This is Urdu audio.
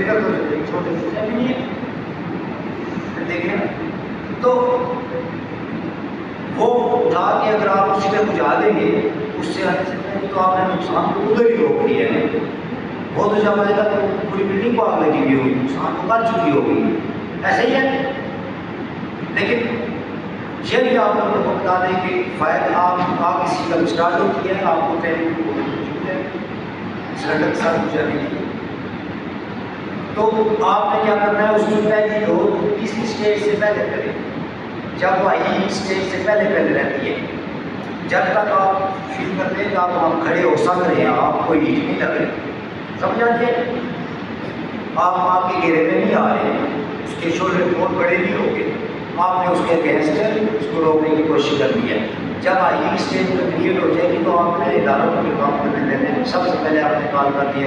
بہتر تو چھوٹے سے بھی نہیں ہے، دیکھیں نا، تو وہ اٹھا کے اگر آپ اس میں بجھا دیں گے اس سے تو آپ نے نقصان کو ادھر ہی روک دیا ہے، وہ تو جب آئے گا تو پوری بلڈنگ کو آگ لگی ہوئی ہوگی، نقصان کو کر چکی ہوگی، ایسے ہی ہے۔ لیکن یہ بھی آپ لوگوں کو بتا دیں کہ فائدہ آپ کسی کا اسٹارٹ ہوتی ہے، آپ کو ٹرین سلنڈر کے ساتھ گزارنے کی، تو آپ نے کیا کرنا ہے، اس کی پہلی لوڈ اس اسٹیج سے پہلے کریں، جب وہ آئی اسٹیج سے پہلے رہتی ہے، جب تک آپ فیل کرتے ہیں کہ آپ کھڑے ہو سک رہے ہیں، آپ کو ہیٹ نہیں لگ رہی، سمجھ آتی ہے، آپ کے گھیرے میں نہیں آ رہے ہیں، اس کے شولڈر بہت بڑے نہیں ہو گے، آپ نے اس کے اگینسٹ اس کو روکنے کی کوشش کرنی ہے۔ جب آئی اسٹیج پر کریٹ ہو جائے گی تو آپ نے اداروں کو کام کرنے دینے، سب سے پہلے آپ نے کال کر دیا